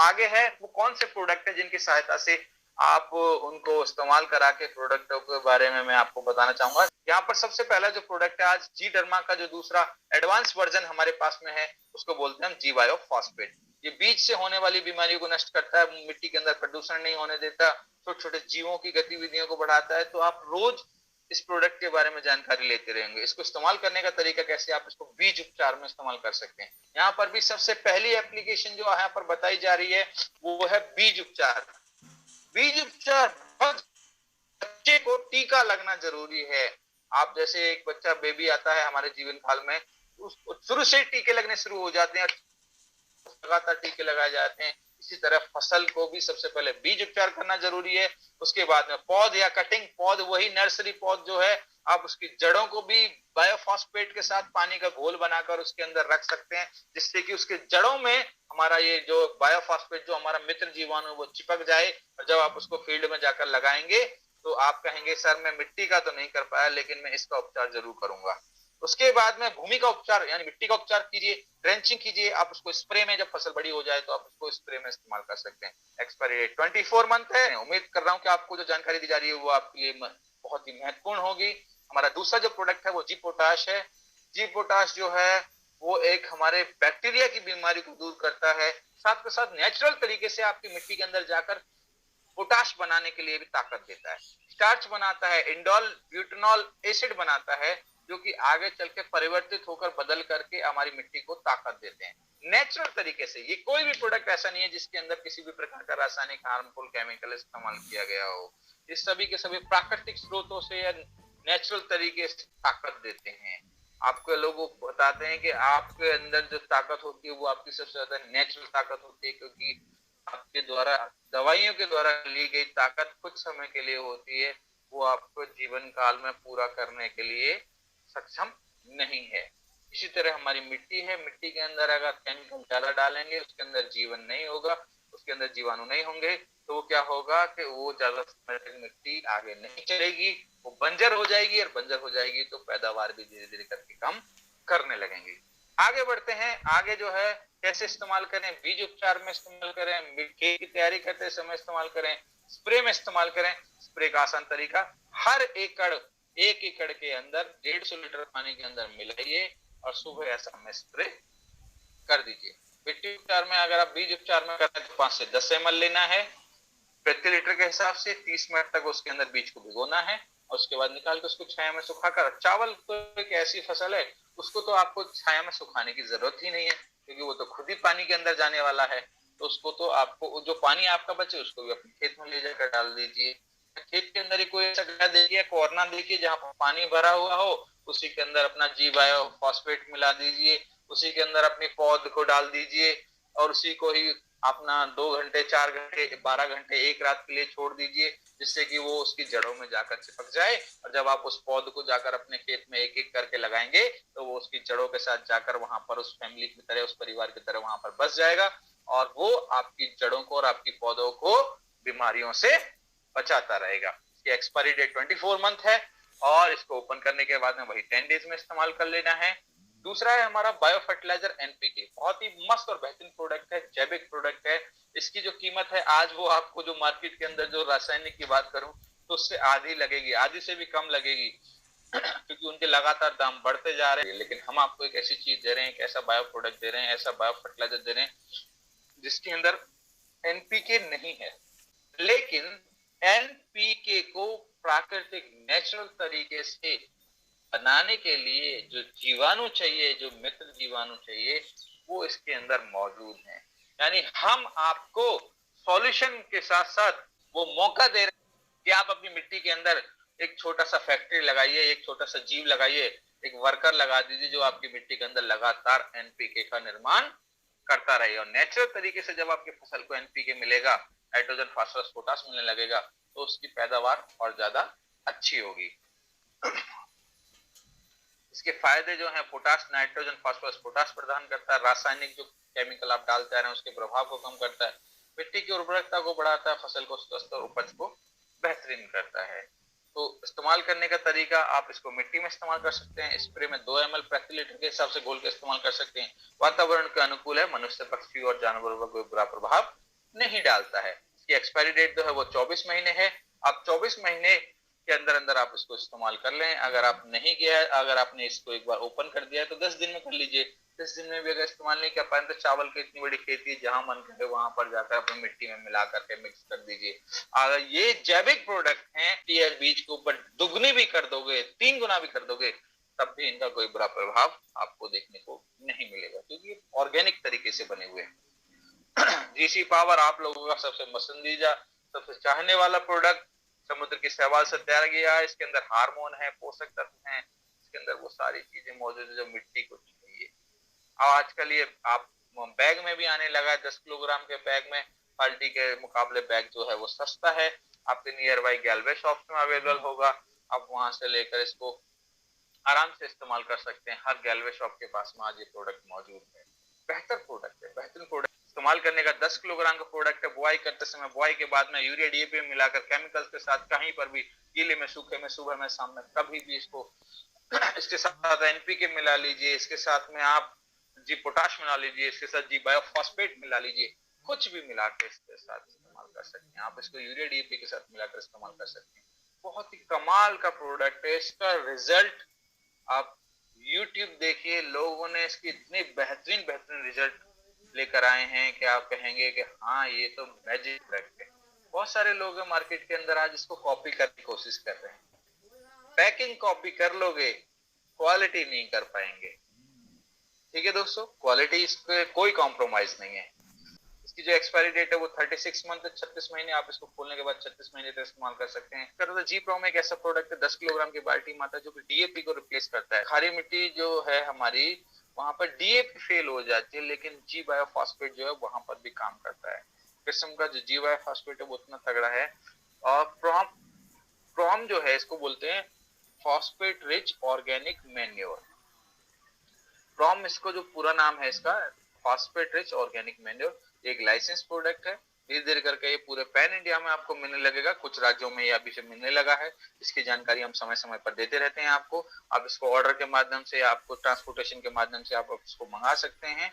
आगे है वो कौन से प्रोडक्ट है जिनकी सहायता से आप उनको इस्तेमाल करा के प्रोडक्टों के बारे में मैं आपको बताना चाहूंगा। यहाँ पर सबसे पहला जो प्रोडक्ट है आज जी डर्मा का जो दूसरा एडवांस वर्जन हमारे पास में है उसको बोलते हैं हम जी बायो फॉस्फेट। ये बीज से होने वाली बीमारियों को नष्ट करता है, मिट्टी के अंदर प्रदूषण नहीं होने देता, छोटे छोटे जीवों की गतिविधियों को बढ़ाता है। तो आप रोज इस प्रोडक्ट के बारे में जानकारी लेते रहेंगे। इसको इस्तेमाल करने का तरीका कैसे, आप इसको बीज उपचार में इस्तेमाल कर सकते हैं। यहाँ पर भी सबसे पहली एप्लीकेशन जो यहाँ पर बताई जा रही है वो है बीज उपचार। बीज उपचार, बच्चे को टीका लगना जरूरी है। आप जैसे एक बच्चा बेबी आता है हमारे जीवन काल में, उसको शुरू से टीके लगने शुरू हो जाते हैं, लगातार टीके लगाए जाते हैं। इसी तरह फसल को भी सबसे पहले बीज उपचार करना जरूरी है। उसके बाद में पौध या कटिंग पौध, वही नर्सरी पौध जो है, आप उसकी जड़ों को भी बायोफॉस्फेट के साथ पानी का घोल बनाकर उसके अंदर रख सकते हैं, जिससे कि उसके जड़ों में हमारा ये जो बायोफॉस्फेट जो हमारा मित्र जीवाणु वो चिपक जाए। और जब आप उसको फील्ड में जाकर लगाएंगे तो आप कहेंगे सर मैं मिट्टी का तो नहीं कर पाया लेकिन मैं इसका उपचार जरूर करूंगा। उसके बाद में भूमि का उपचार यानी मिट्टी का उपचार कीजिए, ड्रेंचिंग कीजिए। आप उसको स्प्रे में, जब फसल बड़ी हो जाए तो आप उसको स्प्रे में इस्तेमाल कर सकते हैं। एक्सपायरी डेट 24 मंथ है। उम्मीद कर रहा हूं कि आपको जो जानकारी दी जा रही है वो आपके लिए बहुत ही महत्वपूर्ण होगी। हमारा दूसरा जो प्रोडक्ट है वो जी पोटाश है। जी पोटाश जो है वो एक हमारे बैक्टीरिया की बीमारी को दूर करता है, साथ के साथ नेचुरल तरीके से आपकी मिट्टी के अंदर जाकर पोटाश बनाने के लिए भी ताकत देता है। स्टार्च बनाता है, इंडोल ब्यूटेनॉल एसिड बनाता है, जो कि आगे चल के परिवर्तित होकर बदल करके हमारी मिट्टी को ताकत देते हैं नेचुरल तरीके से। ये कोई भी प्रोडक्ट ऐसा नहीं है जिसके अंदर किसी भी प्रकार का रासायनिक हार्मफुल केमिकल इस्तेमाल किया गया हो। इस सभी के सभी प्राकृतिक स्रोतों से या नेचुरल तरीके से ताकत देते हैं। आपके लोगों को बताते हैं कि आपके अंदर जो ताकत होती है वो आपकी सबसे ज्यादा नेचुरल ताकत होती है, क्योंकि आपके द्वारा दवाइयों के द्वारा ली गई ताकत कुछ समय के लिए होती है, वो आपको जीवन काल में पूरा करने के लिए सक्षम नहीं है। इसी तरह हमारी मिट्टी है, मिट्टी के अंदर अगर केमिकल ज्यादा डालेंगे उसके अंदर जीवन नहीं होगा, उसके अंदर जीवाणु नहीं होंगे, तो वो क्या होगा कि वो ज्यादा समय तक मिट्टी आगे नहीं चलेगी, वो बंजर हो जाएगी। और बंजर हो जाएगी तो पैदावार भी धीरे धीरे करके कम करने लगेंगे। आगे बढ़ते हैं। आगे जो है कैसे इस्तेमाल करें, बीज उपचार में इस्तेमाल करें, खेत की तैयारी करते समय इस्तेमाल करें, स्प्रे में इस्तेमाल करें। स्प्रे का आसान तरीका, हर एकड़ 1 एकड़ के अंदर 150 लीटर पानी के अंदर मिलाइए और सुबह ऐसा में स्प्रे कर दीजिए। मिट्टी उपचार में अगर आप बीज उपचार में करते हैं तो 5 से 10 ml लेना है प्रति लीटर के हिसाब से। 30 मिनट तक उसके अंदर बीज को भिगोना है और उसके बाद निकाल के उसको छाया में सुखाकर, चावल तो एक ऐसी फसल है उसको तो आपको छाया में सुखाने की जरूरत ही नहीं है, क्योंकि वो तो खुद ही पानी के अंदर जाने वाला है। तो उसको तो आपको जो पानी आपका बचे उसको भी अपने खेत में ले जाकर डाल दीजिए। खेत के अंदर ही कोई ऐसा गड्ढा देखिए, कॉर्नर देखिए जहां पर पानी भरा हुआ हो, उसी के अंदर अपना जी बायो फॉस्फेट मिला दीजिए, उसी के अंदर अपनी पौध को डाल दीजिए और उसी को ही अपना 2 घंटे 4 घंटे 12 घंटे एक रात के लिए छोड़ दीजिए, जिससे कि वो उसकी जड़ों में जाकर चिपक जाए। और जब आप उस पौध को जाकर अपने खेत में एक एक करके लगाएंगे तो वो उसकी जड़ों के साथ जाकर वहां पर उस फैमिली की तरह, उस परिवार की तरह वहां पर बस जाएगा और वो आपकी जड़ों को और आपकी पौधों को बीमारियों से बचाता रहेगा। इसकी एक्सपायरी डेट 24 मंथ है और इसको ओपन करने के बाद में वही 10 डेज में इस्तेमाल कर लेना है। दूसरा है हमारा बायो फर्टिलाइजर एनपीके, बहुत ही मस्त और बेहतरीन प्रोडक्ट है, जैविक प्रोडक्ट है। इसकी जो कीमत है आज वो आपको जो मार्केट के अंदर जो रासायनिक की बात करूं तो उससे आधी लगेगी, आधी से भी कम लगेगी क्योंकि उनके लगातार दाम बढ़ते जा रहे हैं। लेकिन हम आपको एक ऐसी चीज दे रहे हैं, एक ऐसा बायो प्रोडक्ट दे रहे हैं, ऐसा बायो फर्टिलाइजर दे रहे हैं जिसके अंदर एनपीके नहीं है, लेकिन एनपीके को प्राकृतिक नेचुरल तरीके से बनाने के लिए जो जीवाणु चाहिए, जो मित्र जीवाणु चाहिए, वो इसके अंदर मौजूद हैं। यानी हम आपको सॉल्यूशन के साथ साथ वो मौका दे रहे हैं कि आप अपनी मिट्टी के अंदर एक छोटा सा फैक्ट्री लगाइए, एक छोटा सा जीव लगाइए, एक वर्कर लगा दीजिए जो आपकी मिट्टी के अंदर लगातार एनपीके का निर्माण करता रहे। और नेचुरल तरीके से जब आपकी फसल को एनपीके मिलेगा, नाइट्रोजन फास्फोरस पोटास मिलने लगेगा, तो उसकी पैदावार और ज्यादा अच्छी होगी। इसके फायदे जो हैं, पोटास नाइट्रोजन फास्फोरस पोटास प्रदान करता है, रासायनिक जो केमिकल आप डालते हैं उसके प्रभाव को कम करता है, मिट्टी की उर्वरकता को बढ़ाता है, फसल को स्वस्थ और उपज को बेहतरीन करता है। तो इस्तेमाल करने का तरीका, आप इसको मिट्टी में इस्तेमाल कर सकते हैं, स्प्रे में 2 ml प्रति लीटर के हिसाब से घोल के इस्तेमाल कर सकते हैं। वातावरण के अनुकूल है, मनुष्य, पक्षी और जानवरों पर कोई बुरा प्रभाव नहीं डालता है। इसकी एक्सपायरी डेट जो है वो 24 महीने है। आप 24 महीने के अंदर अंदर आप इसको इस्तेमाल कर लें। अगर आप नहीं किया है, अगर आपने इसको एक बार ओपन कर दिया है तो 10 दिन में कर लीजिए। 10 दिन में भी अगर इस्तेमाल नहीं कर पाए तो चावल की इतनी बड़ी खेती है, जहां मन करे वहां पर जाकर अपनी मिट्टी में मिला करके मिक्स कर दीजिए। अगर ये जैविक प्रोडक्ट हैं, टीयर बीज के ऊपर दुगनी भी कर दोगे, 3 गुना भी कर दोगे, तब भी इनका कोई बुरा प्रभाव आपको देखने को नहीं मिलेगा, क्योंकि ऑर्गेनिक तरीके से बने हुए हैं। जीसी पावर आप लोगों का सबसे पसंदीदा, सबसे चाहने वाला प्रोडक्ट, समुद्र की शैवाल से तैयार गया है। इसके अंदर हार्मोन है, पोषक तत्व हैं, इसके अंदर वो सारी चीजें मौजूद है जो मिट्टी को चाहिए। आजकल ये आप बैग में भी आने लगा है, 10 किलोग्राम के बैग में बाल्टी के मुकाबले बैग जो है वो सस्ता है। आपके नियर बाई गैलवे शॉप में अवेलेबल होगा, आप वहां से लेकर इसको आराम से इस्तेमाल कर सकते हैं। हर गैलवे शॉप के पास में आज ये प्रोडक्ट मौजूद है। बेहतर प्रोडक्ट है, बेहतरीन प्रोडक्ट। इस्तेमाल करने का 10 किलोग्राम का प्रोडक्ट है। बुआई करते समय, बुआई के बाद में यूरिया डीएपी मिलाकर केमिकल्स के साथ कहीं पर भी, गीले में, सूखे में, सुबह में, शाम में, कभी भी इसको इसके साथ एनपीके मिला लीजिए, इसके साथ में आप जी पोटाश मिला लीजिए, इसके साथ जी बायोफॉस्फेट मिला लीजिए, कुछ भी मिला के इसके साथ इस्तेमाल कर सकते हैं। आप इसको यूरिया डीएपी के साथ मिलाकर इस्तेमाल कर सकते हैं। बहुत ही कमाल का प्रोडक्ट है। इसका रिजल्ट आप YouTube देखिए, लोगों ने इसकी इतने बेहतरीन बेहतरीन रिजल्ट लेकर आए हैं कि आप कहेंगे कि हाँ ये तो मैजिक प्रोडक्ट है। बहुत सारे लोग हैं मार्केट के अंदर आज इसको कॉपी करने की कोशिश कर रहे हैं। पैकिंग कॉपी कर लोगे, क्वालिटी नहीं कर पाएंगे। ठीक है दोस्तों, क्वालिटी इस पे कोई कॉम्प्रोमाइज नहीं है। इसकी जो एक्सपायरी डेट है वो 36 मंथ, 36 महीने। आप इसको खोलने के बाद 36 महीने तक इस्तेमाल कर सकते हैं। जी प्रोम एक ऐसा प्रोडक्ट है, 10 किलोग्राम की बाल्टी में आता है, जो कि डीएपी को रिप्लेस करता है। खारी मिट्टी जो है हमारी, वहां पर डीएपी फेल हो जाती है, लेकिन जी बायोफॉस्फेट जो है वहां पर भी काम करता है। किस्म का जो जी बायोफॉस्फेट है वो उतना तगड़ा है। और प्रोम प्रोम जो है इसको बोलते हैं फॉस्फेट रिच ऑर्गेनिक मैन्योर। प्रोम इसको जो पूरा नाम है इसका, फॉस्फेट रिच ऑर्गेनिक मैन्योर। एक लाइसेंस प्रोडक्ट है। धीरे धीरे करके ये पूरे पैन इंडिया में आपको मिलने लगेगा। कुछ राज्यों में ये अभी से मिलने लगा है। इसकी जानकारी हम समय समय पर देते रहते हैं आपको। आप इसको ऑर्डर के माध्यम से, आपको ट्रांसपोर्टेशन के माध्यम से आप इसको मंगा सकते हैं,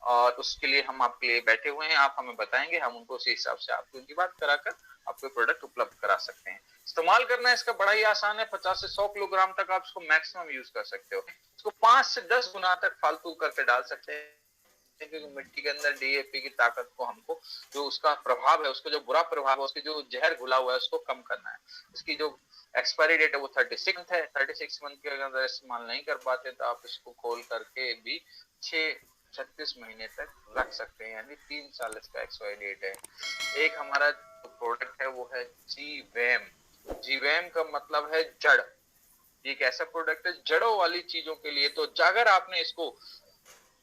और उसके लिए हम आपके लिए बैठे हुए हैं। आप हमें बताएंगे, हम उनको उसी हिसाब से आपको उनकी बात कराकर आपको प्रोडक्ट उपलब्ध करा सकते हैं। इस्तेमाल करना इसका बड़ा ही आसान है। 50 से 100 किलोग्राम तक आप इसको मैक्सिमम यूज कर सकते हो। इसको 5 से 10 गुना तक फालतू करके डाल सकते हैं, क्योंकि मिट्टी के अंदर डीएपी की ताकत को हमको, जो उसका प्रभाव है, उसका जो बुरा प्रभाव है, उसके जो जहर घुला हुआ है, उसको कम करना है। इसकी जो एक्सपायरी डेट है वो 36 मंथ है। 36 मंथ के अगर इस्तेमाल नहीं कर पाते तो आप इसको खोल करके भी 36 महीने तक रख सकते हैं, यानी 3 साल इसका एक्सपायरी डेट है। एक हमारा प्रोडक्ट है वो है जीवैम। जीवैम का मतलब है जड़। एक ऐसा प्रोडक्ट है जड़ों वाली चीजों के लिए। तो अगर आपने इसको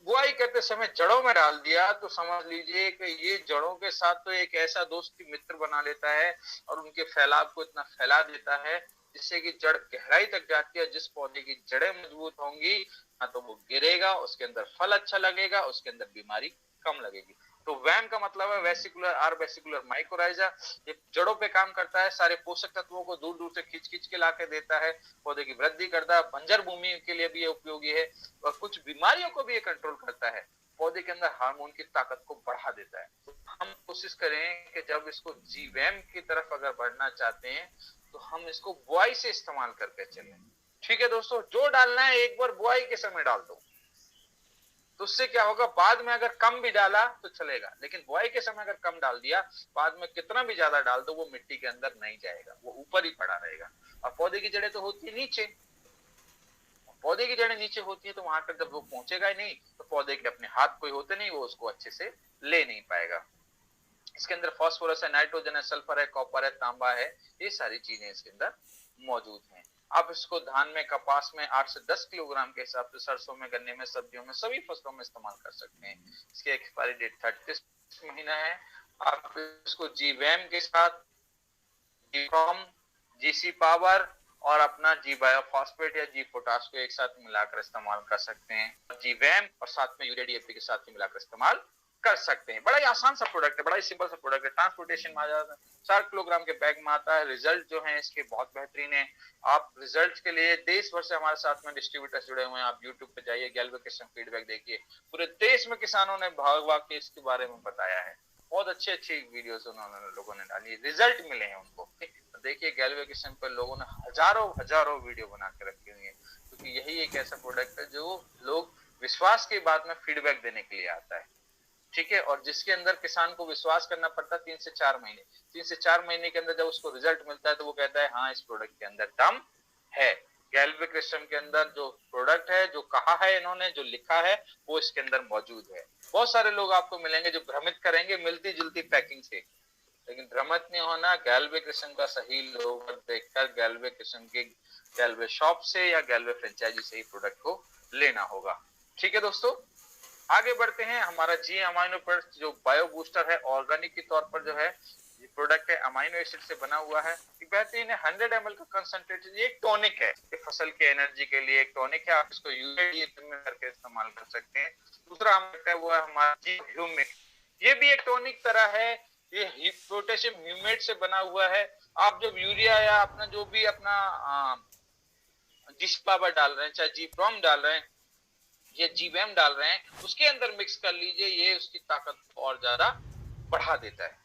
बुआई करते समय जड़ों में डाल दिया तो समझ लीजिए कि ये जड़ों के साथ तो एक ऐसा दोस्ती मित्र बना लेता है, और उनके फैलाव को इतना फैला देता है जिससे कि जड़ गहराई तक जाती है। जिस पौधे की जड़ें मजबूत होंगी ना तो वो गिरेगा, उसके अंदर फल अच्छा लगेगा, उसके अंदर बीमारी कम लगेगी। तो वैम का मतलब है वेसिकुलर आर वेसिकुलर माइकोराइजा। ये जड़ों पे काम करता है, सारे पोषक तत्वों को दूर दूर से खींच खींच के लाके देता है, पौधे की वृद्धि करता है। बंजर भूमि के लिए भी ये उपयोगी है, और कुछ बीमारियों को भी ये कंट्रोल करता है। पौधे के अंदर हार्मोन की ताकत को बढ़ा देता है। तो हम कोशिश करें कि जब इसको जीवैम की तरफ अगर बढ़ना चाहते हैं तो हम इसको बुआई से इस्तेमाल करके चलें। ठीक है दोस्तों, जो डालना है एक बार बुआई के समय डाल दो, तो उससे क्या होगा, बाद में अगर कम भी डाला तो चलेगा, लेकिन बुआई के समय अगर कम डाल दिया, बाद में कितना भी ज्यादा डाल दो वो मिट्टी के अंदर नहीं जाएगा, वो ऊपर ही पड़ा रहेगा। और पौधे की जड़ें तो होती है नीचे, पौधे की जड़ें नीचे होती है, तो वहां तक जब वो पहुंचेगा ही नहीं तो पौधे के अपने हाथ कोई होते नहीं, वो उसको अच्छे से ले नहीं पाएगा। इसके अंदर फास्फोरस है, नाइट्रोजन है, सल्फर है, कॉपर है, तांबा है, ये सारी चीजें इसके अंदर मौजूद हैं। आप इसको धान में, कपास में 8 से 10 किलोग्राम के हिसाब से, सरसों में, गन्ने में, सब्जियों में, सभी फसलों में इस्तेमाल कर सकते हैं। इसकी एक्सपायरी डेट 36 महीना है। आप इसको जीवैम के साथ जीप्रॉम, जीसी पावर और अपना जी बायोफॉस्फेट या जी पोटाश को एक साथ मिलाकर इस्तेमाल कर सकते हैं। जीवैम और साथ में यूरिया डीएपी के साथ भी मिलाकर इस्तेमाल कर सकते हैं। बड़ा ही आसान सा प्रोडक्ट है, बड़ा ही सिंपल सा प्रोडक्ट है। ट्रांसपोर्टेशन में आ जाता है, 4 किलोग्राम के बैग में आता है। रिजल्ट जो है इसके बहुत बेहतरीन है। आप रिजल्ट के लिए देश भर से हमारे साथ में डिस्ट्रीब्यूटर्स जुड़े हुए हैं। आप यूट्यूब पे जाइए, गैल्वेकेशन फीडबैक देखिए, पूरे देश में किसानों ने भाग भाग के इसके बारे में बताया है। बहुत अच्छी वीडियोस उन्होंने लोगों ने डाली, रिजल्ट मिले हैं उनको। तो देखिए गैल्वेकिशन पर लोगों ने हजारों वीडियो बना के रखी हुई है, क्योंकि यही एक ऐसा प्रोडक्ट है जो लोग विश्वास के बाद में फीडबैक देने के लिए आता है, ठीक है। और जिसके अंदर किसान को विश्वास करना पड़ता है 3 से 4 महीने, 3 से 4 महीने के अंदर जब उसको रिजल्ट मिलता है तो वो कहता है हाँ इस प्रोडक्ट के अंदर दम है। गैल्विक सिस्टम के अंदर जो प्रोडक्ट है, जो कहा है इन्होंने, जो लिखा है, वो इसके अंदर मौजूद है। बहुत सारे लोग आपको मिलेंगे जो भ्रमित करेंगे मिलती जुलती पैकिंग से, लेकिन भ्रमित नहीं होना। गैल्वे किस्म का सही लोग देखकर गैल्वे किस्म के गैल्वे शॉप से या गैल्वे फ्रेंचाइजी से ही प्रोडक्ट को लेना होगा, ठीक है दोस्तों। आगे बढ़ते हैं। हमारा जी अमाइनो प्रोडक्ट जो बायो बूस्टर है, ऑर्गेनिक के तौर पर जो है ये प्रोडक्ट है, अमाइनो एसिड से बना हुआ है। ये बेहतरीन है, 100 ml का कंसंट्रेटेड, ये एक टॉनिक है, ये फसल के एनर्जी के लिए एक टॉनिक है। आप इसको यूएडीए में करके इस्तेमाल कर सकते हैं। दूसरा है वो है हमारा जी ह्यूमिक, ये भी एक टॉनिक तरह है, ये पोटेशियम ह्यूमेट से बना हुआ है। आप जब यूरिया या अपना जो भी अपना जिस पावर डाल रहे हैं, चाहे जी प्रोम डाल रहे हैं या जीवैम डाल रहे हैं, उसके अंदर मिक्स कर लीजिए, ये उसकी ताकत को और ज्यादा बढ़ा देता है।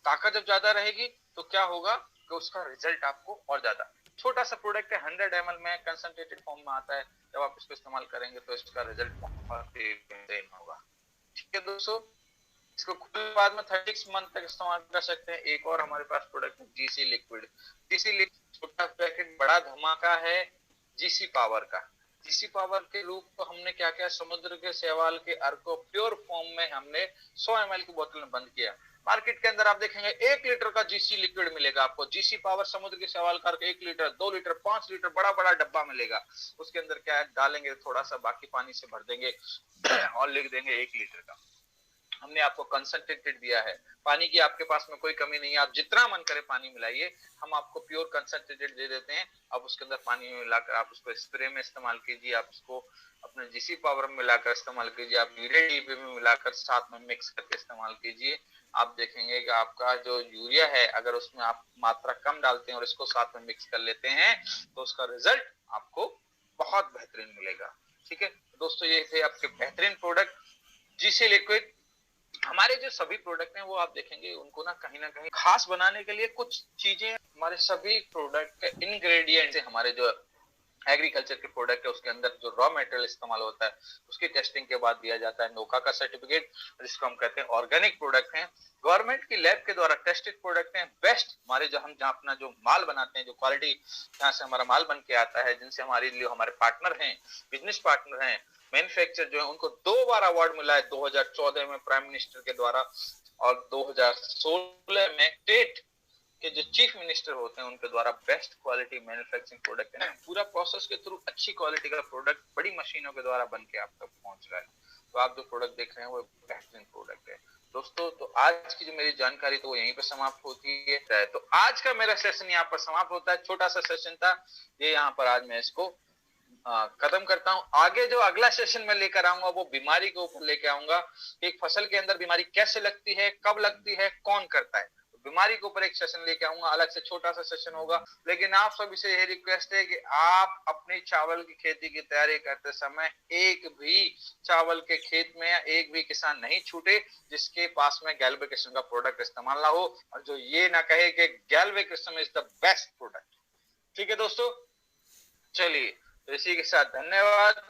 ताकत जब ज्यादा रहेगी तो क्या होगा कि उसका रिजल्ट आपको और ज्यादा। छोटा सा प्रोडक्ट है, 100 ml में कंसंट्रेटेड फॉर्म में आता है। जब आप इसको इस्तेमाल करेंगे तो इसका रिजल्ट बहुत ही बेहतरीन होगा, ठीक है दोस्तों। इसको खुद बाद में 36 मंथ तक इस्तेमाल कर सकते हैं। एक और हमारे पास प्रोडक्ट है जीसी लिक्विड। जीसी लिक्विड छोटा पैकेट, बड़ा धमाका है जीसी पावर का। जीसी पावर के रूप को हमने क्या किया, समुद्र के शैवाल के अर्क को प्योर फॉर्म में हमने 100 ml की बोतल में बंद किया। मार्केट के अंदर आप देखेंगे 1 लीटर का जीसी लिक्विड मिलेगा आपको। जीसी पावर समुद्र के शैवाल का 1 लीटर, 2 लीटर, 5 लीटर बड़ा बड़ा डब्बा मिलेगा। उसके अंदर क्या है, डालेंगे थोड़ा सा, बाकी पानी से भर देंगे और लिख देंगे 1 लीटर का। हमने आपको कंसंट्रेटेड दिया है, पानी की आपके पास में कोई कमी नहीं है, आप जितना मन करे पानी मिलाइए, हम आपको प्योर कंसंट्रेटेड दे देते हैं। अब उसके अंदर पानी में मिलाकर आप उसको स्प्रे में इस्तेमाल कीजिए, आप उसको अपने जीसी पावर में मिलाकर इस्तेमाल कीजिए, आप यूरिया डीपी में मिलाकर साथ में मिक्स करके इस्तेमाल कीजिए। आप देखेंगे कि आपका जो यूरिया है, अगर उसमें आप मात्रा कम डालते हैं और इसको साथ में मिक्स कर लेते हैं तो उसका रिजल्ट आपको बहुत बेहतरीन मिलेगा, ठीक है दोस्तों। ये थे आपके बेहतरीन प्रोडक्ट जीसी लिक्विड। हमारे जो सभी प्रोडक्ट हैं वो आप देखेंगे उनको ना कहीं खास बनाने के लिए कुछ चीजें, हमारे सभी प्रोडक्ट के इंग्रेडिएंट्स है, हमारे जो एग्रीकल्चर के प्रोडक्ट है उसके अंदर जो रॉ मटेरियल इस्तेमाल होता है उसकी टेस्टिंग के बाद दिया जाता है नोका का सर्टिफिकेट, जिसको हम कहते हैं ऑर्गेनिक प्रोडक्ट हैं, गवर्नमेंट की लैब के द्वारा टेस्टेड प्रोडक्ट हैं, बेस्ट हमारे जो हम जहाँ अपना जो माल बनाते हैं, जो क्वालिटी जहाँ से हमारा माल बन के आता है, जिनसे हमारे लिए हमारे पार्टनर हैं, बिजनेस पार्टनर हैं, मैन्युफैक्चर जो है, उनको 2 बार अवार्ड मिला है, 2014 में प्राइम मिनिस्टर के द्वारा और 2016 में स्टेट के जो चीफ मिनिस्टर होते हैं उनके द्वारा बेस्ट क्वालिटी मैन्युफैक्चरिंग प्रोडक्ट है। पूरा प्रोसेस के थ्रू अच्छी क्वालिटी का प्रोडक्ट बड़ी मशीनों के द्वारा बन के आप तक पहुंच रहा है। तो आप जो प्रोडक्ट देख रहे हैं वो बेहतरीन प्रोडक्ट है दोस्तों। तो आज की जो मेरी जानकारी तो वो यहीं पे समाप्त होती है। तो आज का मेरा सेशन यहाँ पर समाप्त होता है, छोटा सा सेशन था ये, यहाँ पर आज मैं इसको खत्म करता हूँ। आगे जो अगला सेशन में लेकर आऊंगा वो बीमारी के ऊपर लेकर आऊंगा, एक फसल के अंदर बीमारी कैसे लगती है, कब लगती है, कौन करता है। बीमारी के ऊपर एक सेशन लेके आऊंगा, अलग से छोटा सा सेशन होगा। लेकिन आप सभी से यही रिक्वेस्ट है कि आप अपनी चावल की खेती की तैयारी करते समय एक भी चावल के खेत में एक भी किसान नहीं छूटे जिसके पास में गैल्वेकिस्म का प्रोडक्ट इस्तेमाल ना हो, और जो ये ना कहे कि गैल्वेकिस्म इज द बेस्ट प्रोडक्ट। ठीक है दोस्तों, चलिए इसी के साथ धन्यवाद।